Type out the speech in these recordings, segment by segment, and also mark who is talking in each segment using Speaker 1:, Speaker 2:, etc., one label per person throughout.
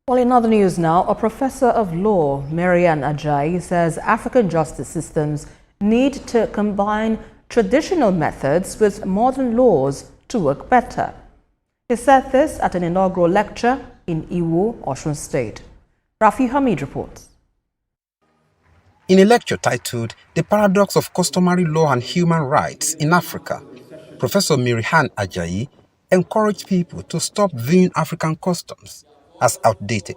Speaker 1: Well, in other news now, a professor of law, Marian Ajayi, says African justice systems need to combine traditional methods with modern laws to work better. He said this at an inaugural lecture in Iwo, Osun State. Rafi Hamid reports.
Speaker 2: In a lecture titled The Paradox of Customary Law and Human Rights in Africa, Professor Marian Ajayi encouraged people to stop viewing African customs as outdated.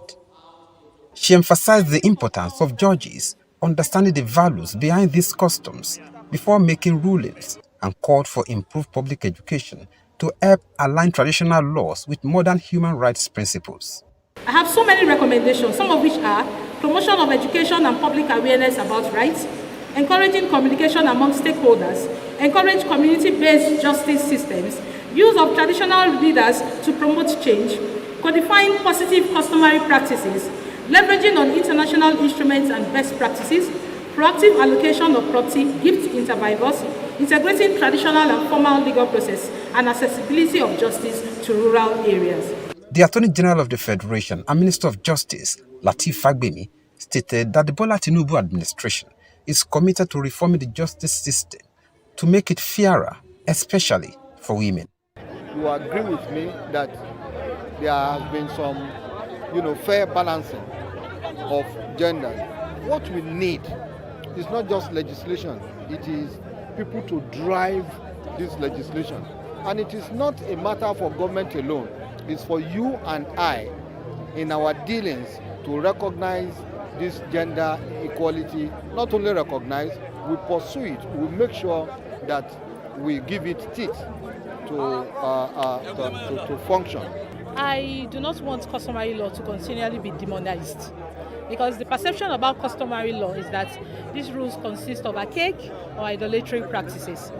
Speaker 2: She emphasized the importance of judges understanding the values behind these customs before making rulings and called for improved public education to help align traditional laws with modern human rights principles.
Speaker 3: I have so many recommendations, some of which are promotion of education and public awareness about rights, encouraging communication among stakeholders, encourage community-based justice systems, use of traditional leaders to promote change, codifying positive customary practices, leveraging on international instruments and best practices, proactive allocation of property, gift intervivors, integrating traditional and formal legal process, and accessibility of justice to rural areas.
Speaker 2: The Attorney General of the Federation and Minister of Justice, Lateef Fagbemi, stated that the Bola Tinubu administration is committed to reforming the justice system to make it fairer, especially for women.
Speaker 4: You agree with me that there has been some, fair balancing of gender. What we need is not just legislation, it is people to drive this legislation. And it is not a matter for government alone, it's for you and I in our dealings to recognize this gender equality. Not only recognize, we pursue it, we make sure that we give it teeth to function.
Speaker 3: I do not want customary law to continually be demonized, because the perception about customary law is that these rules consist of archaic or idolatry practices.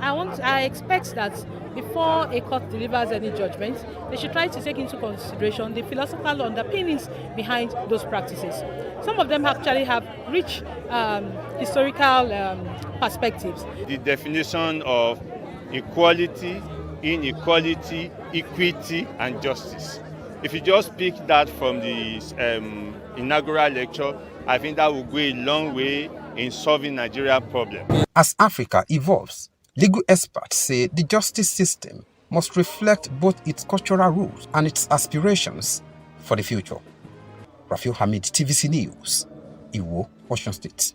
Speaker 3: I expect that before a court delivers any judgment, they should try to take into consideration the philosophical underpinnings behind those practices. Some of them actually have rich historical perspectives.
Speaker 5: The definition of equality, inequality, equity, and justice. If you just pick that from the inaugural lecture, I think that will go a long way in solving Nigeria's problem.
Speaker 2: As Africa evolves, legal experts say the justice system must reflect both its cultural roots and its aspirations for the future. Rafi Hamid, TVC News, Iwo, Osun State.